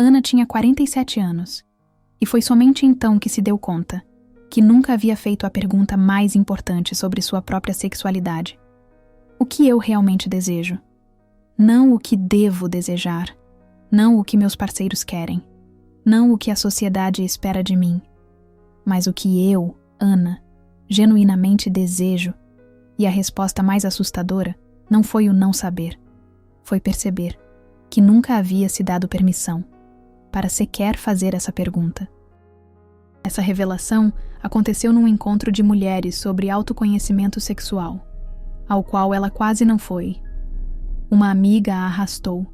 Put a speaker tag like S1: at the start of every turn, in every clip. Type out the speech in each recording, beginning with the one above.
S1: Ana tinha 47 anos, e foi somente então que se deu conta que nunca havia feito a pergunta mais importante sobre sua própria sexualidade. O que eu realmente desejo? Não o que devo desejar, não o que meus parceiros querem, não o que a sociedade espera de mim, mas o que eu, Ana, genuinamente desejo. E a resposta mais assustadora não foi o não saber, foi perceber que nunca havia se dado permissão para sequer fazer essa pergunta. Essa revelação aconteceu num encontro de mulheres sobre autoconhecimento sexual, ao qual ela quase não foi. Uma amiga a arrastou,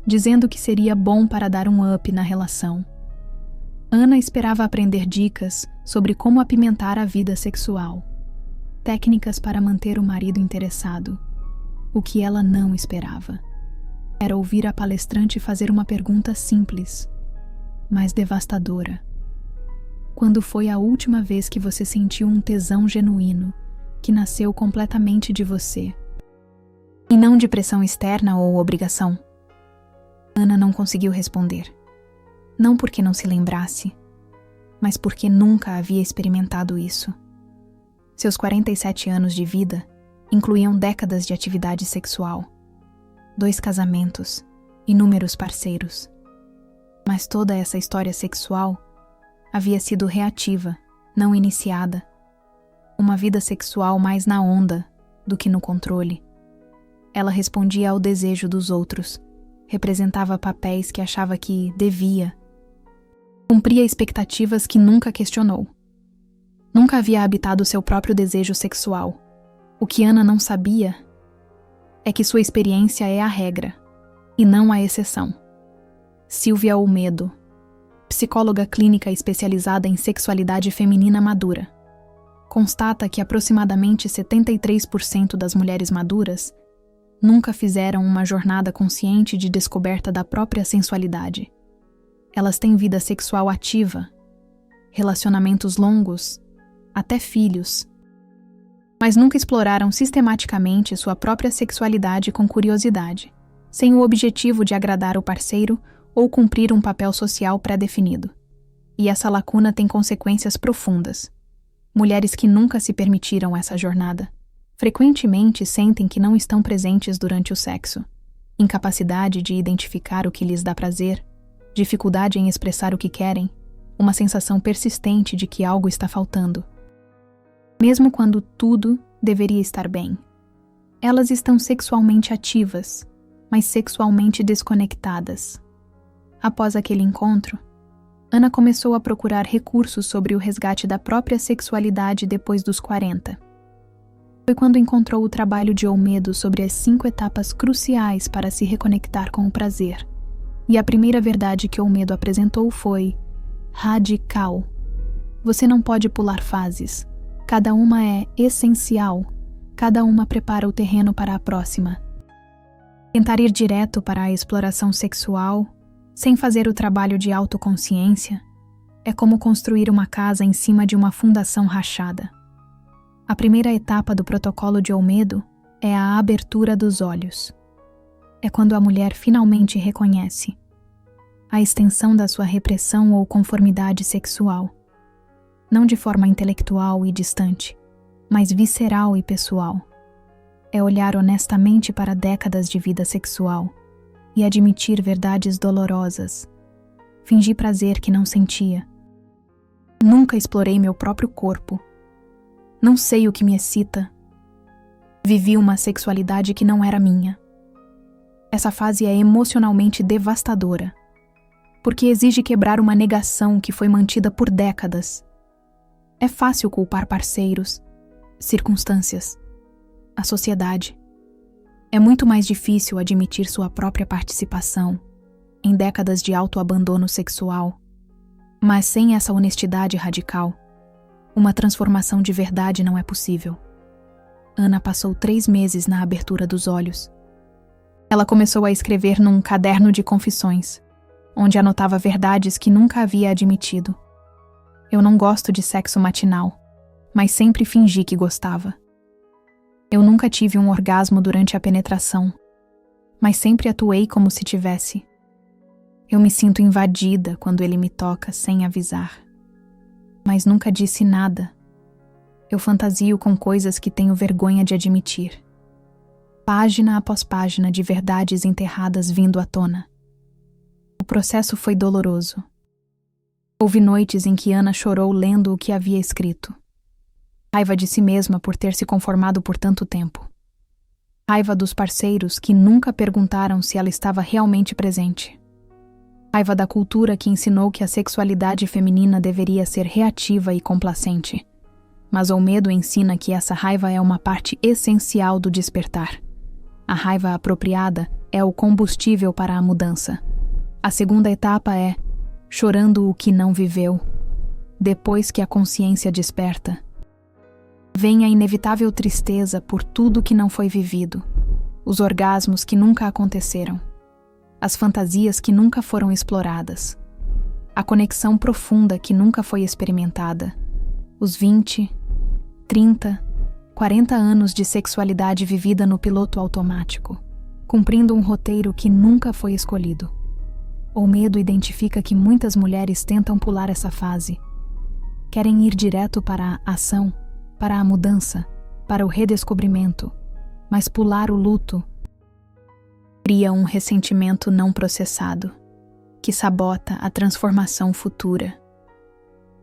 S1: dizendo que seria bom para dar um up na relação. Ana esperava aprender dicas sobre como apimentar a vida sexual, técnicas para manter o marido interessado. O que ela não esperava era ouvir a palestrante fazer uma pergunta simples, mas devastadora. Quando foi a última vez que você sentiu um tesão genuíno que nasceu completamente de você, e não de pressão externa ou obrigação? Ana não conseguiu responder. Não porque não se lembrasse, mas porque nunca havia experimentado isso. Seus 47 anos de vida incluíam décadas de atividade sexual, 2 casamentos, inúmeros parceiros. Mas toda essa história sexual havia sido reativa, não iniciada. Uma vida sexual mais na onda do que no controle. Ela respondia ao desejo dos outros, representava papéis que achava que devia. Cumpria expectativas que nunca questionou. Nunca havia habitado seu próprio desejo sexual. O que Ana não sabia é que sua experiência é a regra, e não a exceção. Silvia Olmedo, psicóloga clínica especializada em sexualidade feminina madura, constata que aproximadamente 73% das mulheres maduras nunca fizeram uma jornada consciente de descoberta da própria sensualidade. Elas têm vida sexual ativa, relacionamentos longos, até filhos, mas nunca exploraram sistematicamente sua própria sexualidade com curiosidade, sem o objetivo de agradar o parceiro ou cumprir um papel social pré-definido. E essa lacuna tem consequências profundas. Mulheres que nunca se permitiram essa jornada frequentemente sentem que não estão presentes durante o sexo, incapacidade de identificar o que lhes dá prazer, dificuldade em expressar o que querem, uma sensação persistente de que algo está faltando. Mesmo quando tudo deveria estar bem. Elas estão sexualmente ativas, mas sexualmente desconectadas. Após aquele encontro, Ana começou a procurar recursos sobre o resgate da própria sexualidade depois dos 40. Foi quando encontrou o trabalho de Olmedo sobre as 5 etapas cruciais para se reconectar com o prazer. E a primeira verdade que Olmedo apresentou foi: radical. Você não pode pular fases. Cada uma é essencial. Cada uma prepara o terreno para a próxima. Tentar ir direto para a exploração sexual, sem fazer o trabalho de autoconsciência, é como construir uma casa em cima de uma fundação rachada. A primeira etapa do protocolo de Olmedo é a abertura dos olhos. É quando a mulher finalmente reconhece a extensão da sua repressão ou conformidade sexual, não de forma intelectual e distante, mas visceral e pessoal. É olhar honestamente para décadas de vida sexual e admitir verdades dolorosas, fingir prazer que não sentia. Nunca explorei meu próprio corpo. Não sei o que me excita. Vivi uma sexualidade que não era minha. Essa fase é emocionalmente devastadora, porque exige quebrar uma negação que foi mantida por décadas. É fácil culpar parceiros, circunstâncias, a sociedade. É muito mais difícil admitir sua própria participação em décadas de autoabandono sexual. Mas sem essa honestidade radical, uma transformação de verdade não é possível. Ana passou 3 meses na abertura dos olhos. Ela começou a escrever num caderno de confissões, onde anotava verdades que nunca havia admitido. Eu não gosto de sexo matinal, mas sempre fingi que gostava. Eu nunca tive um orgasmo durante a penetração, mas sempre atuei como se tivesse. Eu me sinto invadida quando ele me toca sem avisar. Mas nunca disse nada. Eu fantasio com coisas que tenho vergonha de admitir. Página após página de verdades enterradas vindo à tona. O processo foi doloroso. Houve noites em que Ana chorou lendo o que havia escrito. Raiva de si mesma por ter se conformado por tanto tempo. Raiva dos parceiros que nunca perguntaram se ela estava realmente presente. Raiva da cultura que ensinou que a sexualidade feminina deveria ser reativa e complacente. Mas o medo ensina que essa raiva é uma parte essencial do despertar. A raiva apropriada é o combustível para a mudança. A segunda etapa é chorando o que não viveu. Depois que a consciência desperta, vem a inevitável tristeza por tudo que não foi vivido, os orgasmos que nunca aconteceram, as fantasias que nunca foram exploradas, a conexão profunda que nunca foi experimentada, os 20, 30, 40 anos de sexualidade vivida no piloto automático, cumprindo um roteiro que nunca foi escolhido. O medo identifica que muitas mulheres tentam pular essa fase. Querem ir direto para a ação, para a mudança, para o redescobrimento, mas pular o luto cria um ressentimento não processado, que sabota a transformação futura.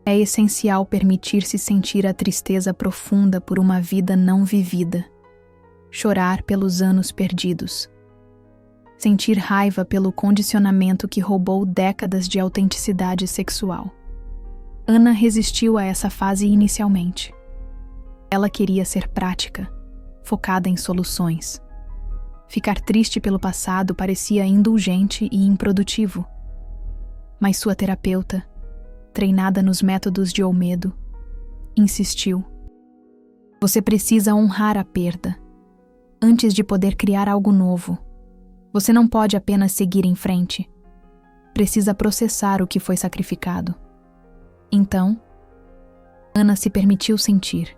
S1: É essencial permitir-se sentir a tristeza profunda por uma vida não vivida, chorar pelos anos perdidos, sentir raiva pelo condicionamento que roubou décadas de autenticidade sexual. Ana resistiu a essa fase inicialmente. Ela queria ser prática, focada em soluções. Ficar triste pelo passado parecia indulgente e improdutivo. Mas sua terapeuta, treinada nos métodos de Olmedo, insistiu. Você precisa honrar a perda, antes de poder criar algo novo. Você não pode apenas seguir em frente. Precisa processar o que foi sacrificado. Então, Ana se permitiu sentir,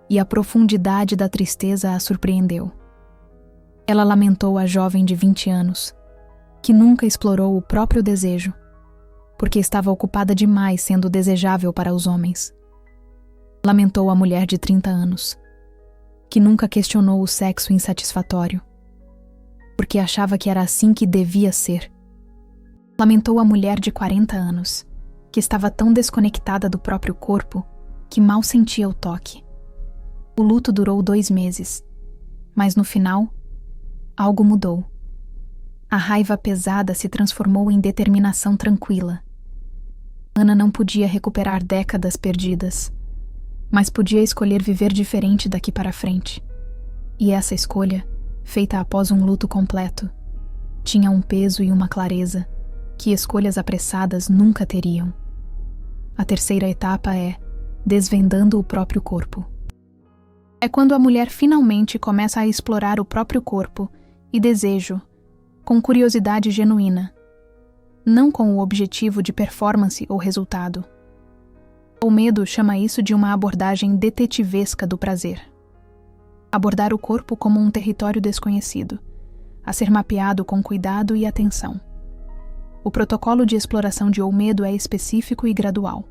S1: e a profundidade da tristeza a surpreendeu. Ela lamentou a jovem de 20 anos, que nunca explorou o próprio desejo, porque estava ocupada demais sendo desejável para os homens. Lamentou a mulher de 30 anos, que nunca questionou o sexo insatisfatório, porque achava que era assim que devia ser. Lamentou a mulher de 40 anos, que estava tão desconectada do próprio corpo que mal sentia o toque. O luto durou 2 meses, mas no final, algo mudou. A raiva pesada se transformou em determinação tranquila. Ana não podia recuperar décadas perdidas, mas podia escolher viver diferente daqui para frente. E essa escolha, feita após um luto completo, tinha um peso e uma clareza que escolhas apressadas nunca teriam. A terceira etapa é desvendando o próprio corpo. É quando a mulher finalmente começa a explorar o próprio corpo e desejo, com curiosidade genuína, não com o objetivo de performance ou resultado. Olmedo chama isso de uma abordagem detetivesca do prazer. Abordar o corpo como um território desconhecido, a ser mapeado com cuidado e atenção. O protocolo de exploração de Olmedo é específico e gradual.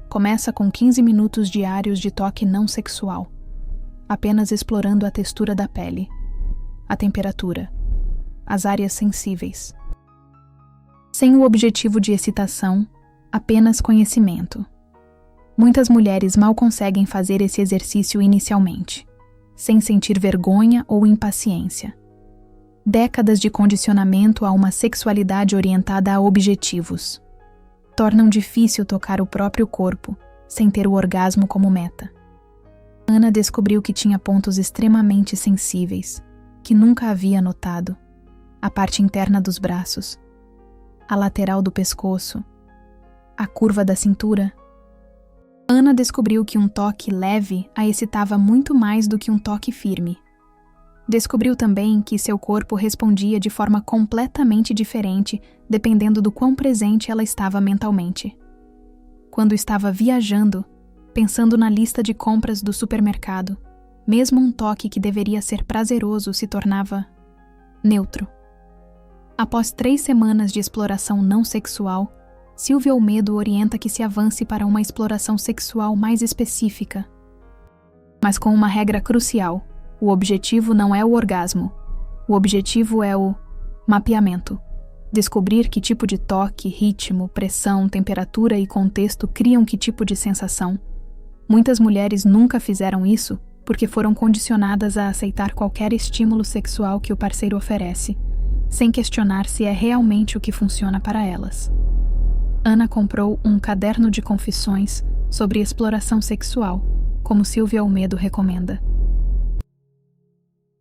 S1: Começa com 15 minutos diários de toque não sexual, apenas explorando a textura da pele, a temperatura, as áreas sensíveis. Sem o objetivo de excitação, apenas conhecimento. Muitas mulheres mal conseguem fazer esse exercício inicialmente, sem sentir vergonha ou impaciência. Décadas de condicionamento a uma sexualidade orientada a objetivos tornam difícil tocar o próprio corpo sem ter o orgasmo como meta. Ana descobriu que tinha pontos extremamente sensíveis, que nunca havia notado: a parte interna dos braços, a lateral do pescoço, a curva da cintura. Ana descobriu que um toque leve a excitava muito mais do que um toque firme. Descobriu também que seu corpo respondia de forma completamente diferente dependendo do quão presente ela estava mentalmente. Quando estava viajando, pensando na lista de compras do supermercado, mesmo um toque que deveria ser prazeroso se tornava neutro. Após 3 semanas de exploração não sexual, Silvia Olmedo orienta que se avance para uma exploração sexual mais específica. Mas com uma regra crucial: o objetivo não é o orgasmo. O objetivo é o mapeamento. Descobrir que tipo de toque, ritmo, pressão, temperatura e contexto criam que tipo de sensação. Muitas mulheres nunca fizeram isso porque foram condicionadas a aceitar qualquer estímulo sexual que o parceiro oferece, sem questionar se é realmente o que funciona para elas. Ana comprou um caderno de confissões sobre exploração sexual, como Silvia Olmedo recomenda.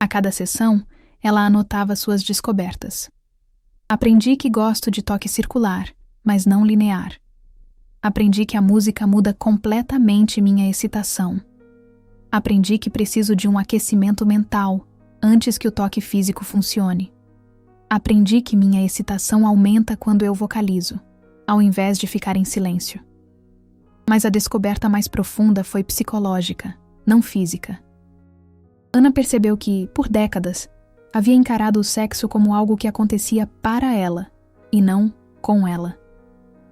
S1: A cada sessão, ela anotava suas descobertas. Aprendi que gosto de toque circular, mas não linear. Aprendi que a música muda completamente minha excitação. Aprendi que preciso de um aquecimento mental antes que o toque físico funcione. Aprendi que minha excitação aumenta quando eu vocalizo, ao invés de ficar em silêncio. Mas a descoberta mais profunda foi psicológica, não física. Ana percebeu que, por décadas, havia encarado o sexo como algo que acontecia para ela, e não com ela.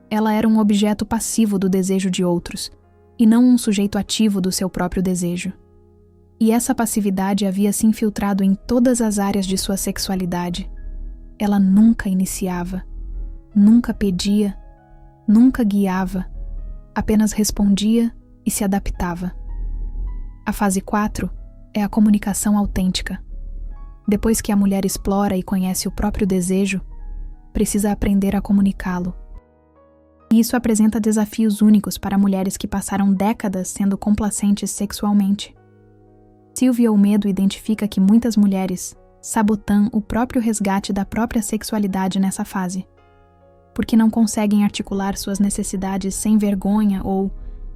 S1: Ela era um objeto passivo do desejo de outros, e não um sujeito ativo do seu próprio desejo. E essa passividade havia se infiltrado em todas as áreas de sua sexualidade. Ela nunca iniciava, nunca pedia, nunca guiava, apenas respondia e se adaptava. A fase 4 é a comunicação autêntica. Depois que a mulher explora e conhece o próprio desejo, precisa aprender a comunicá-lo. E isso apresenta desafios únicos para mulheres que passaram décadas sendo complacentes sexualmente. Silvia Olmedo identifica que muitas mulheres sabotam o próprio resgate da própria sexualidade nessa fase, porque não conseguem articular suas necessidades sem vergonha ou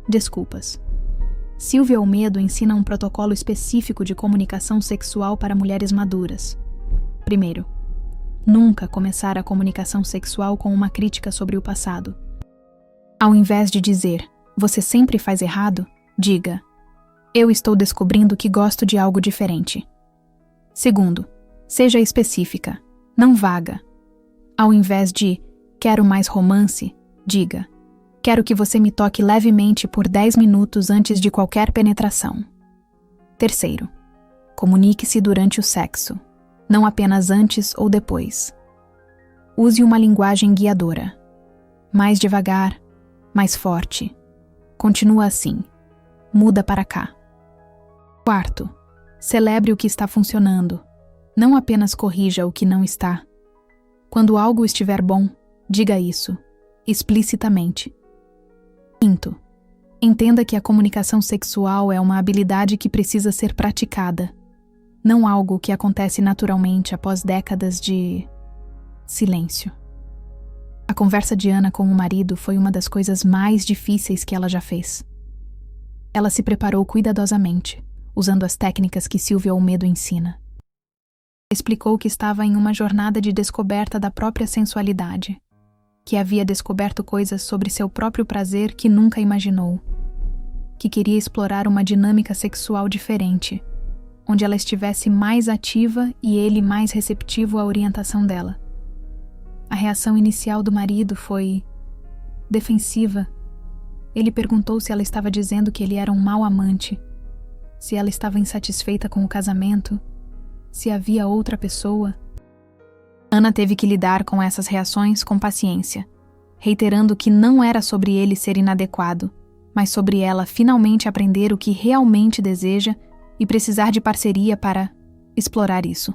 S1: desculpas. Silvia Olmedo ensina um protocolo específico de comunicação sexual para mulheres maduras. Primeiro, nunca começar a comunicação sexual com uma crítica sobre o passado. Ao invés de dizer, você sempre faz errado, diga, eu estou descobrindo que gosto de algo diferente. Segundo, seja específica, não vaga. Ao invés de, quero mais romance, diga, quero que você me toque levemente por 10 minutos antes de qualquer penetração. Terceiro, comunique-se durante o sexo, não apenas antes ou depois. Use uma linguagem guiadora. Mais devagar, mais forte. Continua assim. Muda para cá. Quarto, celebre o que está funcionando. Não apenas corrija o que não está. Quando algo estiver bom, diga isso, explicitamente. Quinto, entenda que a comunicação sexual é uma habilidade que precisa ser praticada, não algo que acontece naturalmente após décadas de silêncio. A conversa de Ana com o marido foi uma das coisas mais difíceis que ela já fez. Ela se preparou cuidadosamente, usando as técnicas que Silvia Olmedo ensina. Explicou que estava em uma jornada de descoberta da própria sensualidade, que havia descoberto coisas sobre seu próprio prazer que nunca imaginou, que queria explorar uma dinâmica sexual diferente, onde ela estivesse mais ativa e ele mais receptivo à orientação dela. A reação inicial do marido foi defensiva. Ele perguntou se ela estava dizendo que ele era um mau amante, se ela estava insatisfeita com o casamento, se havia outra pessoa. Ana teve que lidar com essas reações com paciência, reiterando que não era sobre ele ser inadequado, mas sobre ela finalmente aprender o que realmente deseja e precisar de parceria para explorar isso.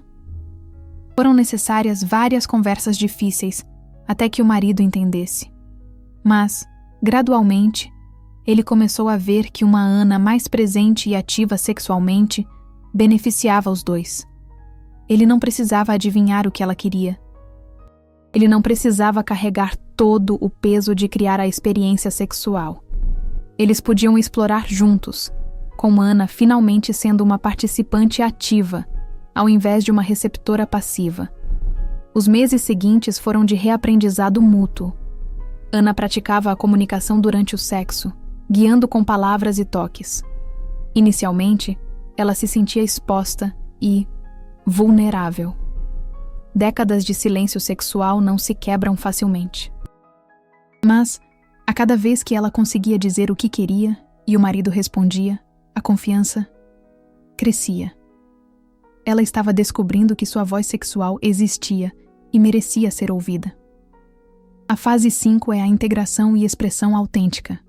S1: Foram necessárias várias conversas difíceis até que o marido entendesse. Mas, gradualmente, ele começou a ver que uma Ana mais presente e ativa sexualmente beneficiava os dois. Ele não precisava adivinhar o que ela queria. Ele não precisava carregar todo o peso de criar a experiência sexual. Eles podiam explorar juntos, com Ana finalmente sendo uma participante ativa, ao invés de uma receptora passiva. Os meses seguintes foram de reaprendizado mútuo. Ana praticava a comunicação durante o sexo, guiando com palavras e toques. Inicialmente, ela se sentia exposta e vulnerável. Décadas de silêncio sexual não se quebram facilmente. Mas, a cada vez que ela conseguia dizer o que queria e o marido respondia, a confiança crescia. Ela estava descobrindo que sua voz sexual existia e merecia ser ouvida. A fase 5 é a integração e expressão autêntica.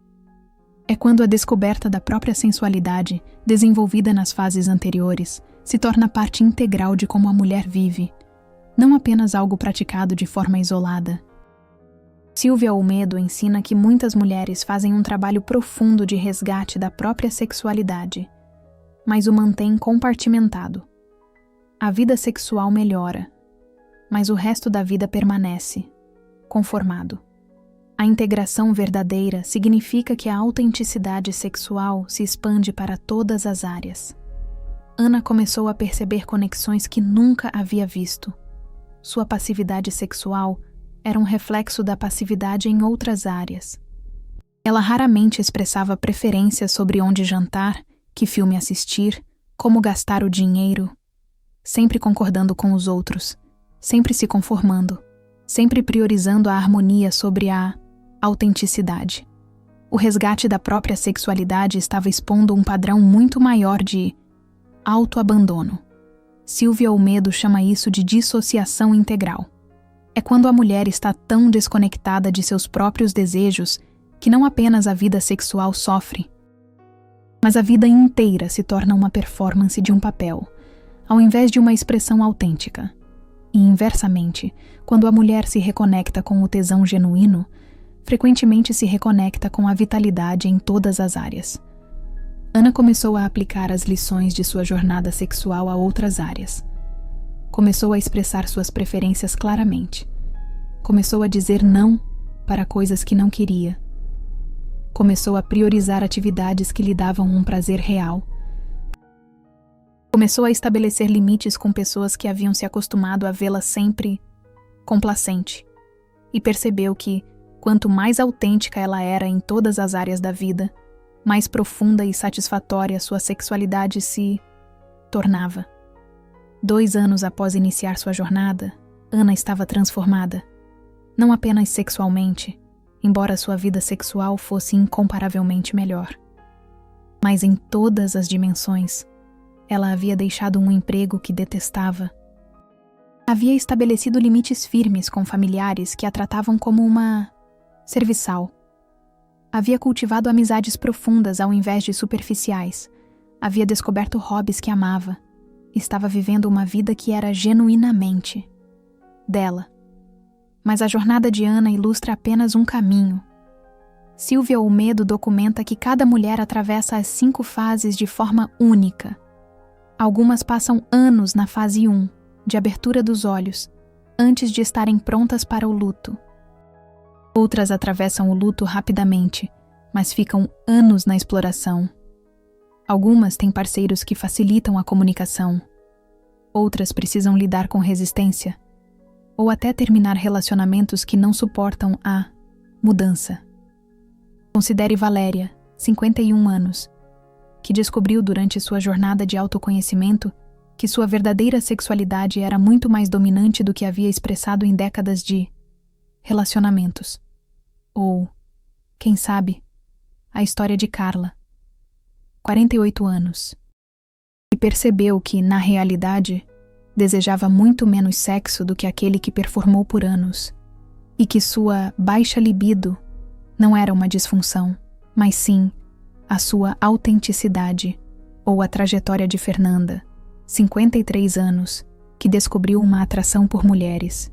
S1: É quando a descoberta da própria sensualidade, desenvolvida nas fases anteriores, se torna parte integral de como a mulher vive, não apenas algo praticado de forma isolada. Silvia Olmedo ensina que muitas mulheres fazem um trabalho profundo de resgate da própria sexualidade, mas o mantém compartimentado. A vida sexual melhora, mas o resto da vida permanece, conformado. A integração verdadeira significa que a autenticidade sexual se expande para todas as áreas. Ana começou a perceber conexões que nunca havia visto. Sua passividade sexual era um reflexo da passividade em outras áreas. Ela raramente expressava preferências sobre onde jantar, que filme assistir, como gastar o dinheiro, sempre concordando com os outros, sempre se conformando, sempre priorizando a harmonia sobre a autenticidade. O resgate da própria sexualidade estava expondo um padrão muito maior de autoabandono. Silvia Olmedo chama isso de dissociação integral. É quando a mulher está tão desconectada de seus próprios desejos que não apenas a vida sexual sofre, mas a vida inteira se torna uma performance de um papel, ao invés de uma expressão autêntica. E, inversamente, quando a mulher se reconecta com o tesão genuíno, frequentemente se reconecta com a vitalidade em todas as áreas. Ana começou a aplicar as lições de sua jornada sexual a outras áreas. Começou a expressar suas preferências claramente. Começou a dizer não para coisas que não queria. Começou a priorizar atividades que lhe davam um prazer real. Começou a estabelecer limites com pessoas que haviam se acostumado a vê-la sempre complacente. E percebeu que, quanto mais autêntica ela era em todas as áreas da vida, mais profunda e satisfatória sua sexualidade se tornava. 2 anos após iniciar sua jornada, Ana estava transformada. Não apenas sexualmente, embora sua vida sexual fosse incomparavelmente melhor, mas em todas as dimensões. Ela havia deixado um emprego que detestava. Havia estabelecido limites firmes com familiares que a tratavam como uma serviçal. Havia cultivado amizades profundas ao invés de superficiais. Havia descoberto hobbies que amava. Estava vivendo uma vida que era genuinamente dela. Mas a jornada de Ana ilustra apenas um caminho. Silvia Olmedo documenta que cada mulher atravessa as 5 fases de forma única. Algumas passam anos na fase 1, de abertura dos olhos, antes de estarem prontas para o luto. Outras atravessam o luto rapidamente, mas ficam anos na exploração. Algumas têm parceiros que facilitam a comunicação. Outras precisam lidar com resistência, ou até terminar relacionamentos que não suportam a mudança. Considere Valéria, 51 anos, que descobriu durante sua jornada de autoconhecimento que sua verdadeira sexualidade era muito mais dominante do que havia expressado em décadas de relacionamentos. Ou, quem sabe, a história de Carla, 48 anos, e percebeu que, na realidade, desejava muito menos sexo do que aquele que performou por anos, e que sua baixa libido não era uma disfunção, mas sim a sua autenticidade, ou a trajetória de Fernanda, 53 anos, que descobriu uma atração por mulheres,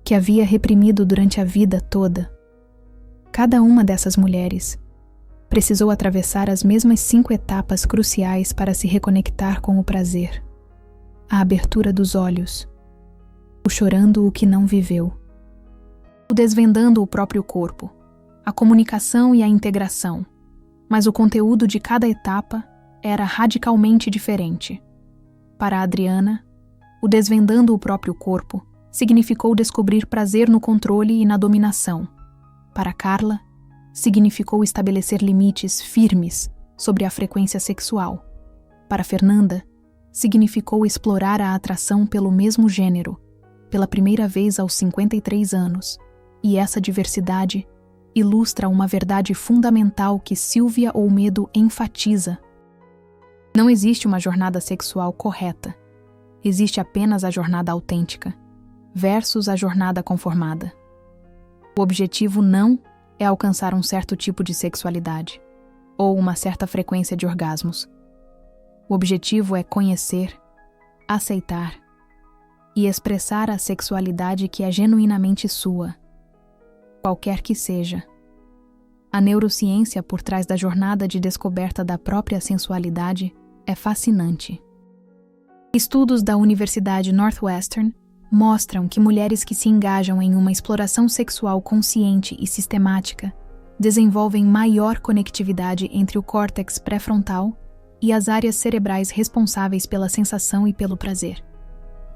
S1: que havia reprimido durante a vida toda. Cada uma dessas mulheres precisou atravessar as mesmas 5 etapas cruciais para se reconectar com o prazer: a abertura dos olhos, o chorando o que não viveu, o desvendando o próprio corpo, a comunicação e a integração. Mas o conteúdo de cada etapa era radicalmente diferente. Para a Adriana, o desvendando o próprio corpo significou descobrir prazer no controle e na dominação. Para Carla, significou estabelecer limites firmes sobre a frequência sexual. Para Fernanda, significou explorar a atração pelo mesmo gênero, pela primeira vez aos 53 anos, e essa diversidade ilustra uma verdade fundamental que Silvia Olmedo enfatiza. Não existe uma jornada sexual correta. Existe apenas a jornada autêntica, versus a jornada conformada. O objetivo não é alcançar um certo tipo de sexualidade, ou uma certa frequência de orgasmos. O objetivo é conhecer, aceitar e expressar a sexualidade que é genuinamente sua, qualquer que seja. A neurociência por trás da jornada de descoberta da própria sensualidade é fascinante. Estudos da Universidade Northwestern mostram que mulheres que se engajam em uma exploração sexual consciente e sistemática desenvolvem maior conectividade entre o córtex pré-frontal e as áreas cerebrais responsáveis pela sensação e pelo prazer.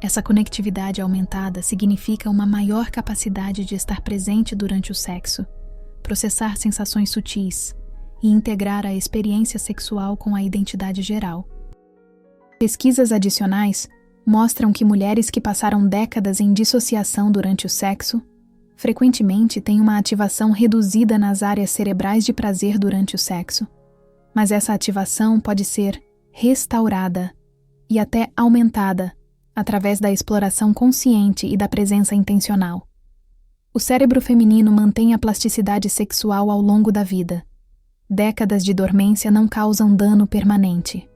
S1: Essa conectividade aumentada significa uma maior capacidade de estar presente durante o sexo, processar sensações sutis e integrar a experiência sexual com a identidade geral. Pesquisas adicionais mostram que mulheres que passaram décadas em dissociação durante o sexo frequentemente têm uma ativação reduzida nas áreas cerebrais de prazer durante o sexo, mas essa ativação pode ser restaurada e até aumentada através da exploração consciente e da presença intencional. O cérebro feminino mantém a plasticidade sexual ao longo da vida. Décadas de dormência não causam dano permanente.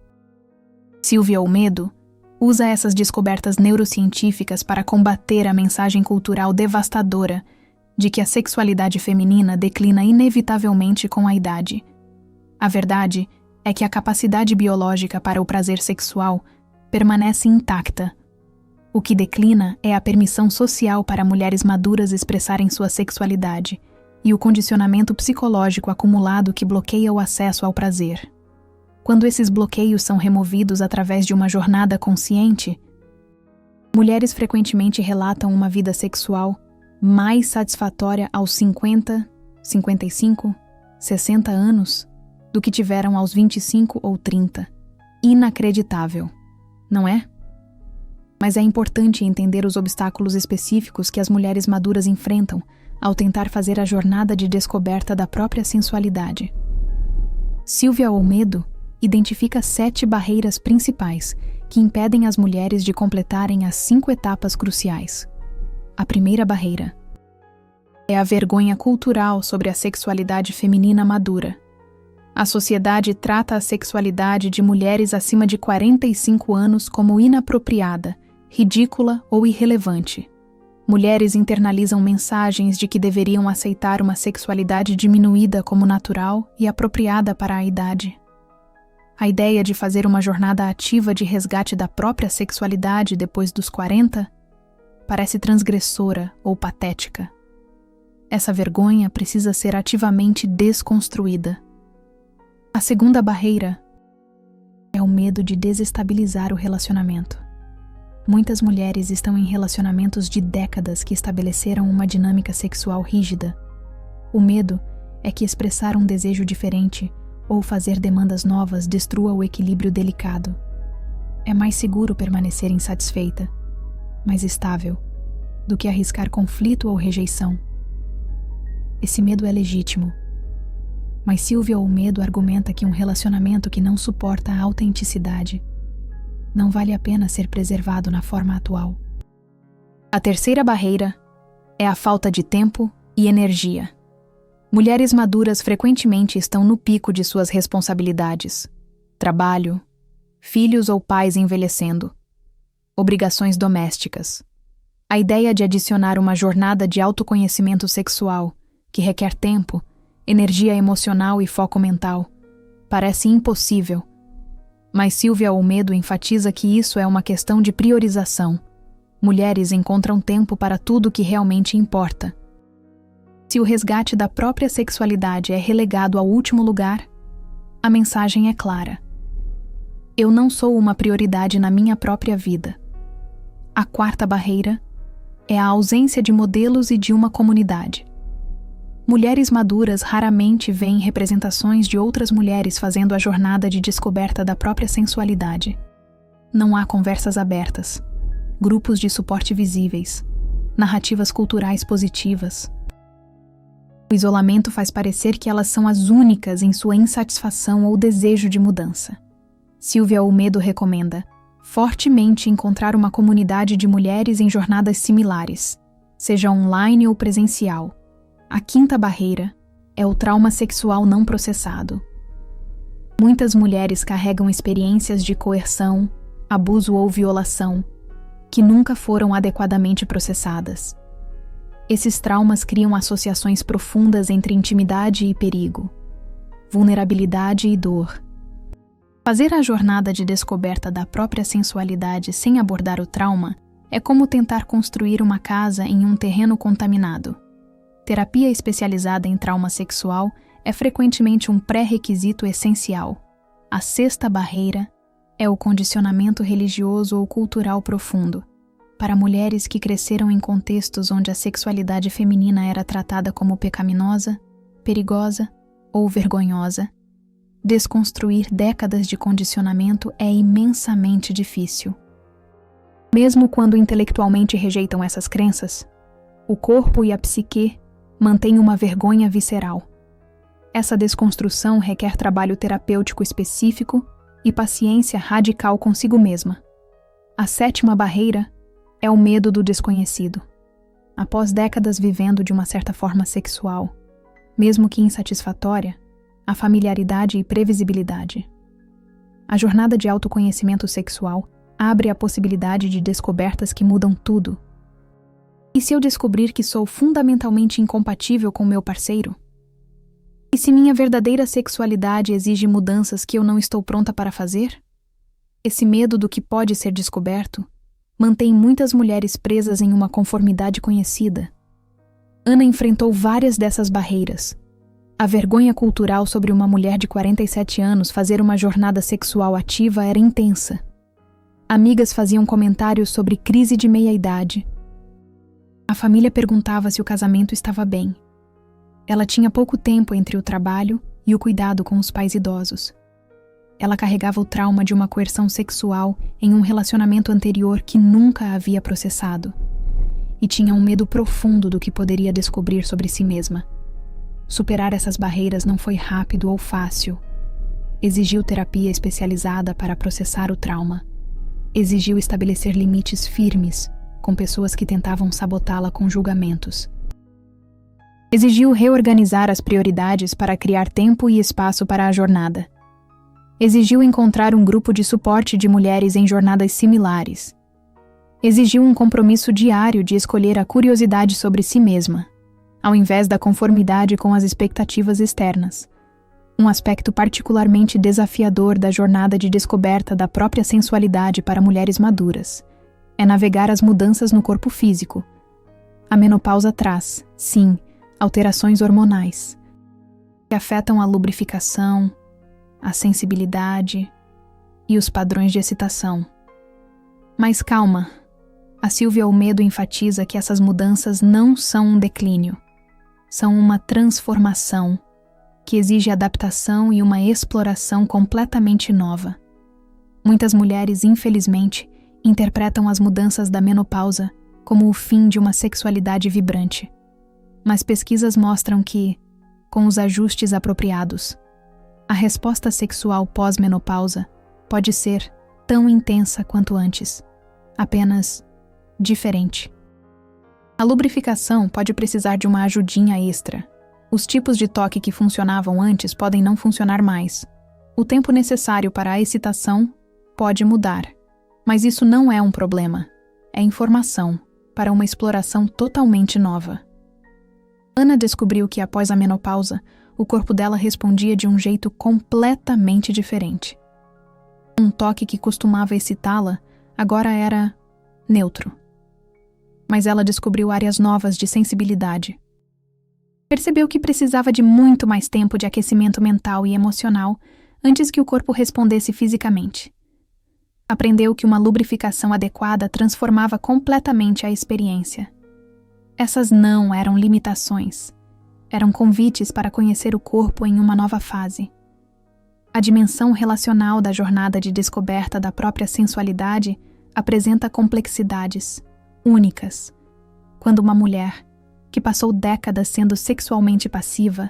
S1: Silvia Olmedo usa essas descobertas neurocientíficas para combater a mensagem cultural devastadora de que a sexualidade feminina declina inevitavelmente com a idade. A verdade é que a capacidade biológica para o prazer sexual permanece intacta. O que declina é a permissão social para mulheres maduras expressarem sua sexualidade e o condicionamento psicológico acumulado que bloqueia o acesso ao prazer. Quando esses bloqueios são removidos através de uma jornada consciente, mulheres frequentemente relatam uma vida sexual mais satisfatória aos 50, 55, 60 anos do que tiveram aos 25 ou 30. Inacreditável, não é? Mas é importante entender os obstáculos específicos que as mulheres maduras enfrentam ao tentar fazer a jornada de descoberta da própria sensualidade. Silvia Olmedo identifica 7 barreiras principais que impedem as mulheres de completarem as 5 etapas cruciais. A primeira barreira é a vergonha cultural sobre a sexualidade feminina madura. A sociedade trata a sexualidade de mulheres acima de 45 anos como inapropriada, ridícula ou irrelevante. Mulheres internalizam mensagens de que deveriam aceitar uma sexualidade diminuída como natural e apropriada para a idade. A ideia de fazer uma jornada ativa de resgate da própria sexualidade depois dos 40 parece transgressora ou patética. Essa vergonha precisa ser ativamente desconstruída. A segunda barreira é o medo de desestabilizar o relacionamento. Muitas mulheres estão em relacionamentos de décadas que estabeleceram uma dinâmica sexual rígida. O medo é que expressar um desejo diferente ou fazer demandas novas destrua o equilíbrio delicado. É mais seguro permanecer insatisfeita, mais estável, do que arriscar conflito ou rejeição. Esse medo é legítimo, mas Silvia Olmedo argumenta que um relacionamento que não suporta a autenticidade não vale a pena ser preservado na forma atual. A terceira barreira é a falta de tempo e energia. Mulheres maduras frequentemente estão no pico de suas responsabilidades: trabalho, filhos ou pais envelhecendo, obrigações domésticas. A ideia de adicionar uma jornada de autoconhecimento sexual, que requer tempo, energia emocional e foco mental, parece impossível. Mas Silvia Olmedo enfatiza que isso é uma questão de priorização. Mulheres encontram tempo para tudo o que realmente importa. Se o resgate da própria sexualidade é relegado ao último lugar, a mensagem é clara: eu não sou uma prioridade na minha própria vida. A quarta barreira é a ausência de modelos e de uma comunidade. Mulheres maduras raramente veem representações de outras mulheres fazendo a jornada de descoberta da própria sensualidade. Não há conversas abertas, grupos de suporte visíveis, narrativas culturais positivas. O isolamento faz parecer que elas são as únicas em sua insatisfação ou desejo de mudança. Silvia Olmedo recomenda fortemente encontrar uma comunidade de mulheres em jornadas similares, seja online ou presencial. A quinta barreira é o trauma sexual não processado. Muitas mulheres carregam experiências de coerção, abuso ou violação que nunca foram adequadamente processadas. Esses traumas criam associações profundas entre intimidade e perigo, vulnerabilidade e dor. Fazer a jornada de descoberta da própria sensualidade sem abordar o trauma é como tentar construir uma casa em um terreno contaminado. Terapia especializada em trauma sexual é frequentemente um pré-requisito essencial. A sexta barreira é o condicionamento religioso ou cultural profundo. Para mulheres que cresceram em contextos onde a sexualidade feminina era tratada como pecaminosa, perigosa ou vergonhosa, desconstruir décadas de condicionamento é imensamente difícil. Mesmo quando intelectualmente rejeitam essas crenças, o corpo e a psique mantêm uma vergonha visceral. Essa desconstrução requer trabalho terapêutico específico e paciência radical consigo mesma. A sétima barreira é o medo do desconhecido. Após décadas vivendo de uma certa forma sexual, mesmo que insatisfatória, a familiaridade e previsibilidade. A jornada de autoconhecimento sexual abre a possibilidade de descobertas que mudam tudo. E se eu descobrir que sou fundamentalmente incompatível com meu parceiro? E se minha verdadeira sexualidade exige mudanças que eu não estou pronta para fazer? Esse medo do que pode ser descoberto mantém muitas mulheres presas em uma conformidade conhecida. Ana enfrentou várias dessas barreiras. A vergonha cultural sobre uma mulher de 47 anos fazer uma jornada sexual ativa era intensa. Amigas faziam comentários sobre crise de meia-idade. A família perguntava se o casamento estava bem. Ela tinha pouco tempo entre o trabalho e o cuidado com os pais idosos. Ela carregava o trauma de uma coerção sexual em um relacionamento anterior que nunca havia processado. E tinha um medo profundo do que poderia descobrir sobre si mesma. Superar essas barreiras não foi rápido ou fácil. Exigiu terapia especializada para processar o trauma. Exigiu estabelecer limites firmes com pessoas que tentavam sabotá-la com julgamentos. Exigiu reorganizar as prioridades para criar tempo e espaço para a jornada. Exigiu encontrar um grupo de suporte de mulheres em jornadas similares. Exigiu um compromisso diário de escolher a curiosidade sobre si mesma, ao invés da conformidade com as expectativas externas. Um aspecto particularmente desafiador da jornada de descoberta da própria sensualidade para mulheres maduras é navegar as mudanças no corpo físico. A menopausa traz, sim, alterações hormonais que afetam a lubrificação, a sensibilidade e os padrões de excitação. Mas calma, a Silvia Olmedo enfatiza que essas mudanças não são um declínio. São uma transformação que exige adaptação e uma exploração completamente nova. Muitas mulheres, infelizmente, interpretam as mudanças da menopausa como o fim de uma sexualidade vibrante. Mas pesquisas mostram que, com os ajustes apropriados, a resposta sexual pós-menopausa pode ser tão intensa quanto antes, apenas diferente. A lubrificação pode precisar de uma ajudinha extra. Os tipos de toque que funcionavam antes podem não funcionar mais. O tempo necessário para a excitação pode mudar. Mas isso não é um problema. É informação para uma exploração totalmente nova. Ana descobriu que após a menopausa, o corpo dela respondia de um jeito completamente diferente. Um toque que costumava excitá-la agora era neutro. Mas ela descobriu áreas novas de sensibilidade. Percebeu que precisava de muito mais tempo de aquecimento mental e emocional antes que o corpo respondesse fisicamente. Aprendeu que uma lubrificação adequada transformava completamente a experiência. Essas não eram limitações. Eram convites para conhecer o corpo em uma nova fase. A dimensão relacional da jornada de descoberta da própria sensualidade apresenta complexidades únicas quando uma mulher, que passou décadas sendo sexualmente passiva,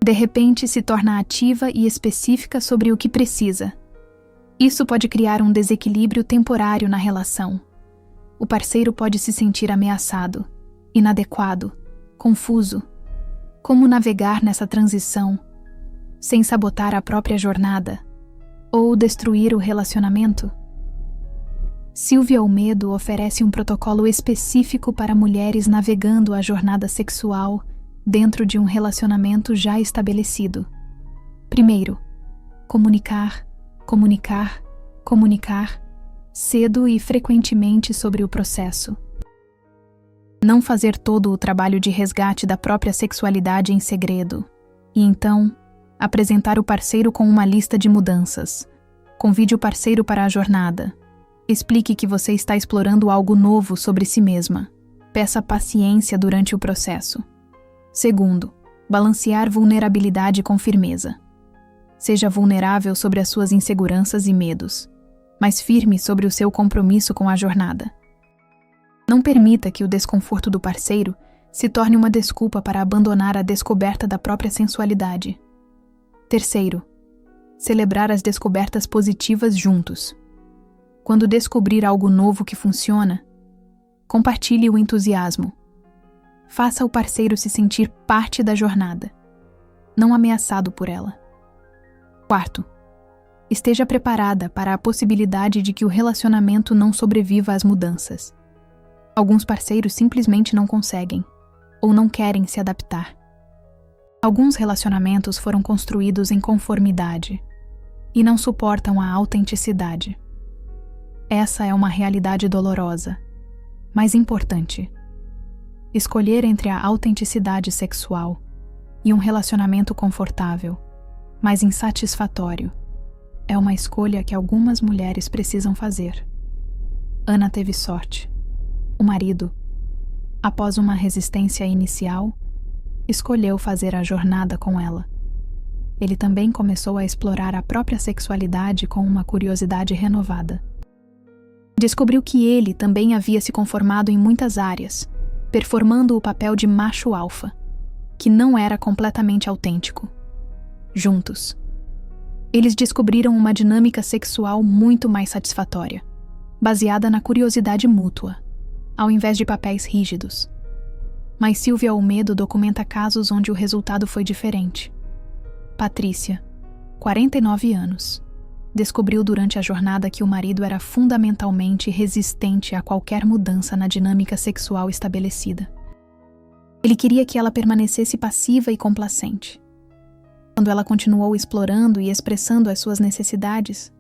S1: de repente se torna ativa e específica sobre o que precisa. Isso pode criar um desequilíbrio temporário na relação. O parceiro pode se sentir ameaçado, inadequado, confuso. Como navegar nessa transição, sem sabotar a própria jornada ou destruir o relacionamento? Silvia Olmedo oferece um protocolo específico para mulheres navegando a jornada sexual dentro de um relacionamento já estabelecido. Primeiro, comunicar, comunicar, comunicar, cedo e frequentemente sobre o processo. Não fazer todo o trabalho de resgate da própria sexualidade em segredo. E então, apresentar o parceiro com uma lista de mudanças. Convide o parceiro para a jornada. Explique que você está explorando algo novo sobre si mesma. Peça paciência durante o processo. Segundo, balancear vulnerabilidade com firmeza. Seja vulnerável sobre as suas inseguranças e medos, mas firme sobre o seu compromisso com a jornada. Não permita que o desconforto do parceiro se torne uma desculpa para abandonar a descoberta da própria sensualidade. Terceiro, celebrar as descobertas positivas juntos. Quando descobrir algo novo que funciona, compartilhe o entusiasmo. Faça o parceiro se sentir parte da jornada, não ameaçado por ela. Quarto, esteja preparada para a possibilidade de que o relacionamento não sobreviva às mudanças. Alguns parceiros simplesmente não conseguem, ou não querem se adaptar. Alguns relacionamentos foram construídos em conformidade e não suportam a autenticidade. Essa é uma realidade dolorosa, mas importante. Escolher entre a autenticidade sexual e um relacionamento confortável, mas insatisfatório, é uma escolha que algumas mulheres precisam fazer. Ana teve sorte. O marido, após uma resistência inicial, escolheu fazer a jornada com ela. Ele também começou a explorar a própria sexualidade com uma curiosidade renovada. Descobriu que ele também havia se conformado em muitas áreas, performando o papel de macho alfa, que não era completamente autêntico. Juntos, eles descobriram uma dinâmica sexual muito mais satisfatória, baseada na curiosidade mútua, ao invés de papéis rígidos. Mas Silvia Olmedo documenta casos onde o resultado foi diferente. Patrícia, 49 anos, descobriu durante a jornada que o marido era fundamentalmente resistente a qualquer mudança na dinâmica sexual estabelecida. Ele queria que ela permanecesse passiva e complacente. Quando ela continuou explorando e expressando as suas necessidades,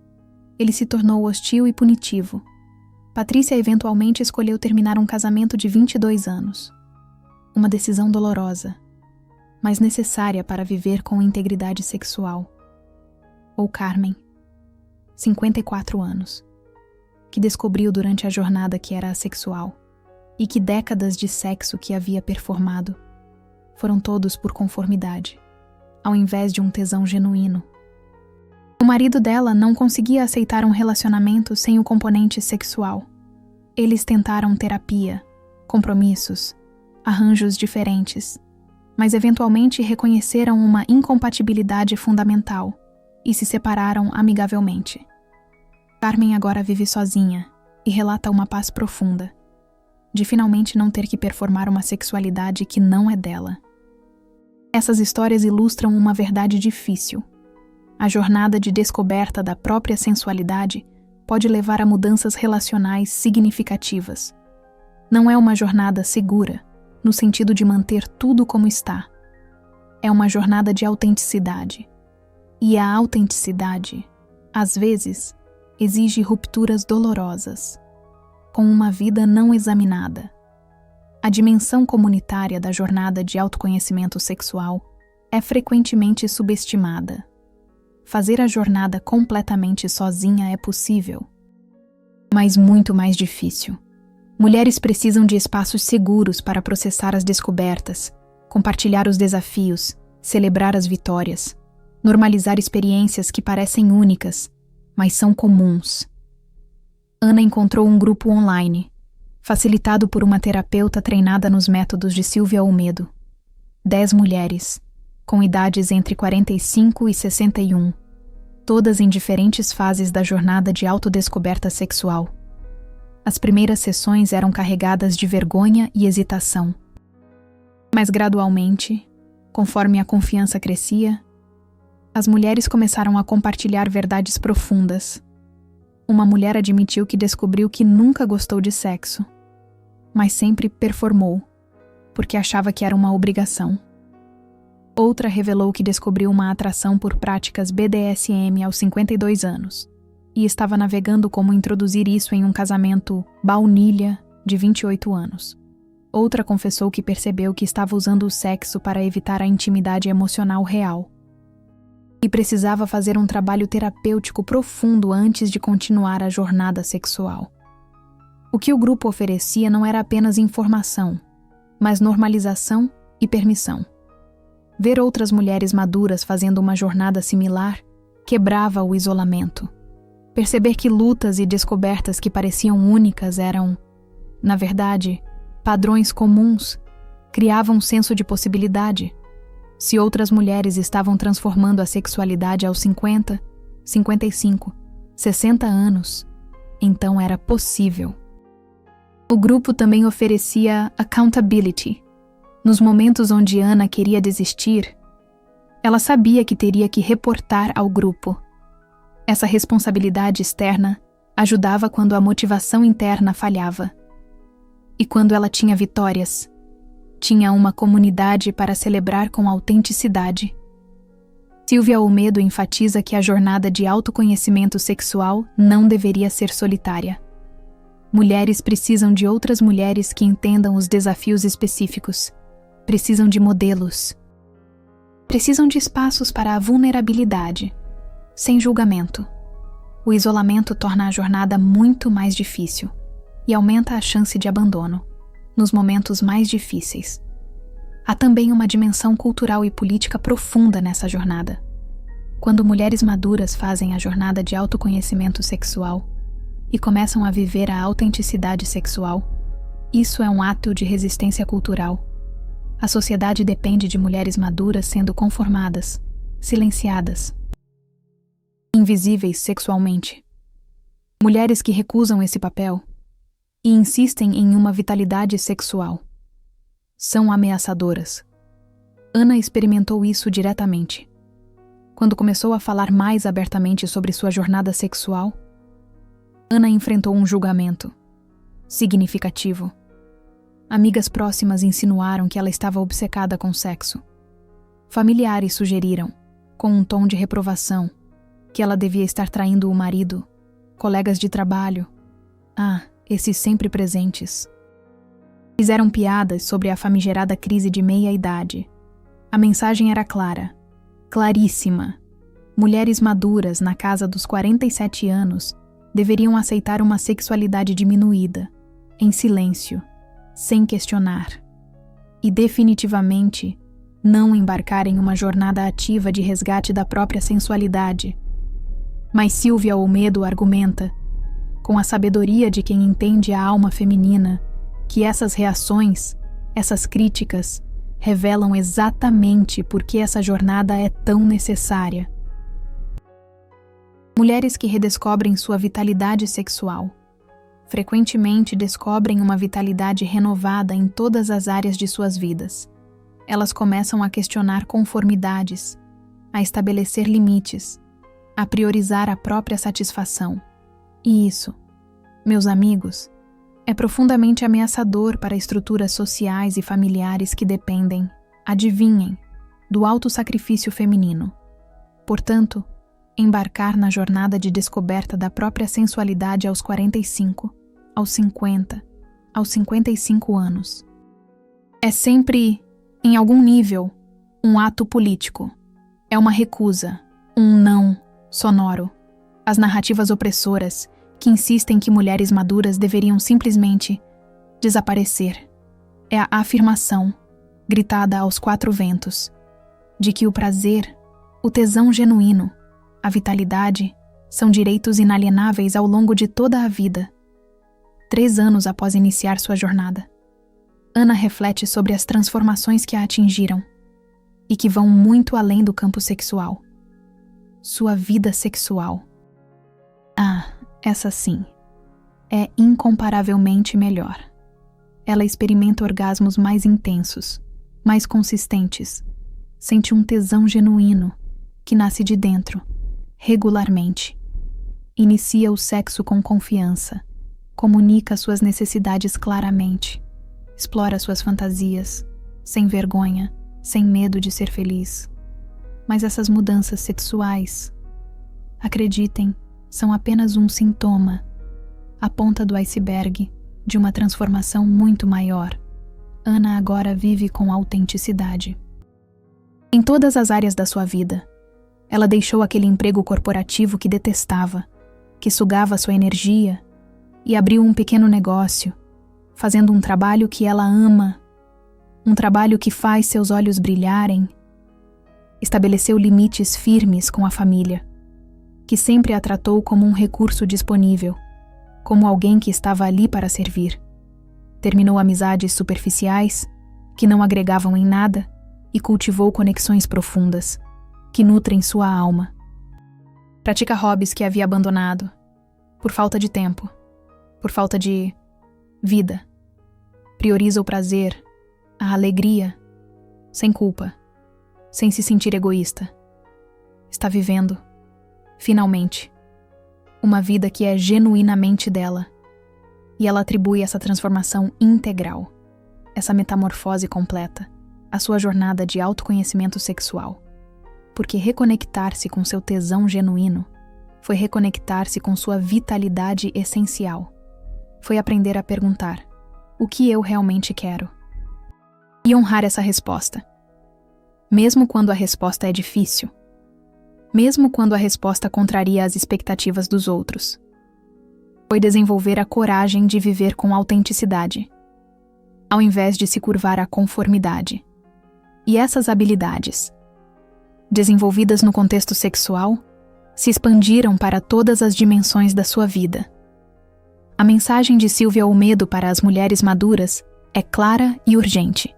S1: ele se tornou hostil e punitivo. Patrícia eventualmente escolheu terminar um casamento de 22 anos. Uma decisão dolorosa, mas necessária para viver com integridade sexual. Ou Carmen, 54 anos, que descobriu durante a jornada que era assexual e que décadas de sexo que havia performado foram todos por conformidade, ao invés de um tesão genuíno. O marido dela não conseguia aceitar um relacionamento sem o componente sexual. Eles tentaram terapia, compromissos, arranjos diferentes, mas eventualmente reconheceram uma incompatibilidade fundamental e se separaram amigavelmente. Carmen agora vive sozinha e relata uma paz profunda, de finalmente não ter que performar uma sexualidade que não é dela. Essas histórias ilustram uma verdade difícil. A jornada de descoberta da própria sensualidade pode levar a mudanças relacionais significativas. Não é uma jornada segura, no sentido de manter tudo como está. É uma jornada de autenticidade. E a autenticidade, às vezes, exige rupturas dolorosas, com uma vida não examinada. A dimensão comunitária da jornada de autoconhecimento sexual é frequentemente subestimada. Fazer a jornada completamente sozinha é possível, mas muito mais difícil. Mulheres precisam de espaços seguros para processar as descobertas, compartilhar os desafios, celebrar as vitórias, normalizar experiências que parecem únicas, mas são comuns. Ana encontrou um grupo online, facilitado por uma terapeuta treinada nos métodos de Silvia Olmedo. 10 mulheres, com idades entre 45 e 61, todas em diferentes fases da jornada de autodescoberta sexual. As primeiras sessões eram carregadas de vergonha e hesitação. Mas gradualmente, conforme a confiança crescia, as mulheres começaram a compartilhar verdades profundas. Uma mulher admitiu que descobriu que nunca gostou de sexo, mas sempre performou, porque achava que era uma obrigação. Outra revelou que descobriu uma atração por práticas BDSM aos 52 anos e estava navegando como introduzir isso em um casamento baunilha de 28 anos. Outra confessou que percebeu que estava usando o sexo para evitar a intimidade emocional real e precisava fazer um trabalho terapêutico profundo antes de continuar a jornada sexual. O que o grupo oferecia não era apenas informação, mas normalização e permissão. Ver outras mulheres maduras fazendo uma jornada similar quebrava o isolamento. Perceber que lutas e descobertas que pareciam únicas eram, na verdade, padrões comuns, criava um senso de possibilidade. Se outras mulheres estavam transformando a sexualidade aos 50, 55, 60 anos, então era possível. O grupo também oferecia accountability. Nos momentos onde Ana queria desistir, ela sabia que teria que reportar ao grupo. Essa responsabilidade externa ajudava quando a motivação interna falhava. E quando ela tinha vitórias, tinha uma comunidade para celebrar com autenticidade. Silvia Olmedo enfatiza que a jornada de autoconhecimento sexual não deveria ser solitária. Mulheres precisam de outras mulheres que entendam os desafios específicos. Precisam de modelos. Precisam de espaços para a vulnerabilidade, sem julgamento. O isolamento torna a jornada muito mais difícil e aumenta a chance de abandono nos momentos mais difíceis. Há também uma dimensão cultural e política profunda nessa jornada. Quando mulheres maduras fazem a jornada de autoconhecimento sexual e começam a viver a autenticidade sexual, isso é um ato de resistência cultural. A sociedade depende de mulheres maduras sendo conformadas, silenciadas, invisíveis sexualmente. Mulheres que recusam esse papel e insistem em uma vitalidade sexual são ameaçadoras. Ana experimentou isso diretamente. Quando começou a falar mais abertamente sobre sua jornada sexual, Ana enfrentou um julgamento significativo. Amigas próximas insinuaram que ela estava obcecada com sexo. Familiares sugeriram, com um tom de reprovação, que ela devia estar traindo o marido, colegas de trabalho. Esses sempre presentes. Fizeram piadas sobre a famigerada crise de meia-idade. A mensagem era clara, claríssima. Mulheres maduras na casa dos 47 anos deveriam aceitar uma sexualidade diminuída, em silêncio, sem questionar. E definitivamente não embarcar em uma jornada ativa de resgate da própria sensualidade. Mas Silvia Olmedo argumenta, com a sabedoria de quem entende a alma feminina, que essas reações, essas críticas, revelam exatamente por que essa jornada é tão necessária. Mulheres que redescobrem sua vitalidade sexual frequentemente descobrem uma vitalidade renovada em todas as áreas de suas vidas. Elas começam a questionar conformidades, a estabelecer limites, a priorizar a própria satisfação. E isso, meus amigos, é profundamente ameaçador para estruturas sociais e familiares que dependem, adivinhem, do autossacrifício feminino. Portanto, embarcar na jornada de descoberta da própria sensualidade aos 45, aos 50, aos 55 anos. É sempre, em algum nível, um ato político. É uma recusa, um não sonoro. As narrativas opressoras que insistem que mulheres maduras deveriam simplesmente desaparecer. É a afirmação, gritada aos 4 ventos, de que o prazer, o tesão genuíno, a vitalidade São direitos inalienáveis ao longo de toda a vida. 3 anos após iniciar sua jornada, Ana reflete sobre as transformações que a atingiram e que vão muito além do campo sexual. Sua vida sexual. Essa sim, é incomparavelmente melhor. Ela experimenta orgasmos mais intensos, mais consistentes, sente um tesão genuíno que nasce de dentro, regularmente. Inicia o sexo com confiança, comunica suas necessidades claramente, explora suas fantasias, sem vergonha, sem medo de ser feliz. Mas essas mudanças sexuais, acreditem, são apenas um sintoma, a ponta do iceberg de uma transformação muito maior. Ana agora vive com autenticidade. Em todas as áreas da sua vida, ela deixou aquele emprego corporativo que detestava, que sugava sua energia, e abriu um pequeno negócio, fazendo um trabalho que ela ama, um trabalho que faz seus olhos brilharem. Estabeleceu limites firmes com a família, que sempre a tratou como um recurso disponível, como alguém que estava ali para servir. Terminou amizades superficiais, que não agregavam em nada, e cultivou conexões profundas, que nutrem sua alma. Pratica hobbies que havia abandonado, por falta de tempo, por falta de vida. Prioriza o prazer, a alegria, sem culpa, sem se sentir egoísta. Está vivendo, finalmente, uma vida que é genuinamente dela, e ela atribui essa transformação integral, essa metamorfose completa, à sua jornada de autoconhecimento sexual, porque reconectar-se com seu tesão genuíno foi reconectar-se com sua vitalidade essencial, foi aprender a perguntar: o que eu realmente quero? E honrar essa resposta, mesmo quando a resposta é difícil, mesmo quando a resposta contraria as expectativas dos outros. Foi desenvolver a coragem de viver com autenticidade, ao invés de se curvar à conformidade. E essas habilidades, desenvolvidas no contexto sexual, se expandiram para todas as dimensões da sua vida. A mensagem de Silvia Olmedo para as mulheres maduras é clara e urgente.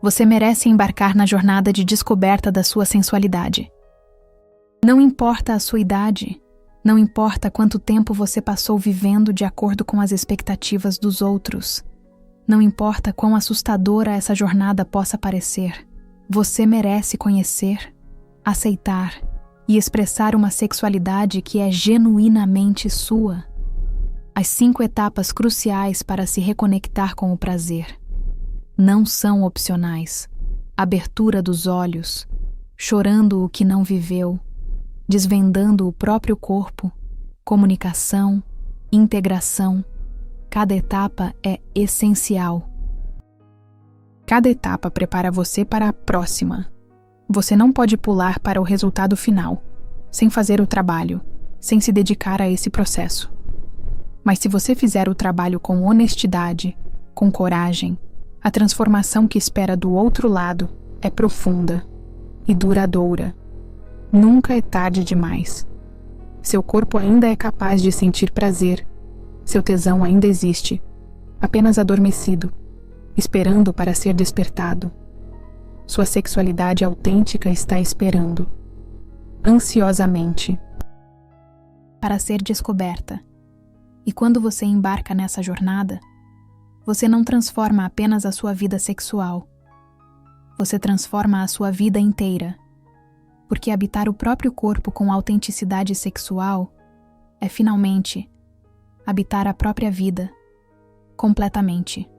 S1: Você merece embarcar na jornada de descoberta da sua sensualidade. Não importa a sua idade, não importa quanto tempo você passou vivendo de acordo com as expectativas dos outros, não importa quão assustadora essa jornada possa parecer, você merece conhecer, aceitar e expressar uma sexualidade que é genuinamente sua. As 5 etapas cruciais para se reconectar com o prazer não são opcionais. Abertura dos olhos, chorando o que não viveu, desvendando o próprio corpo, comunicação, integração. Cada etapa é essencial. Cada etapa prepara você para a próxima. Você não pode pular para o resultado final, sem fazer o trabalho, sem se dedicar a esse processo. Mas se você fizer o trabalho com honestidade, com coragem, a transformação que espera do outro lado é profunda e duradoura. Nunca é tarde demais. Seu corpo ainda é capaz de sentir prazer. Seu tesão ainda existe, apenas adormecido, esperando para ser despertado. Sua sexualidade autêntica está esperando, ansiosamente, para ser descoberta. E quando você embarca nessa jornada, você não transforma apenas a sua vida sexual. Você transforma a sua vida inteira. Porque habitar o próprio corpo com autenticidade sexual é, finalmente, habitar a própria vida, completamente.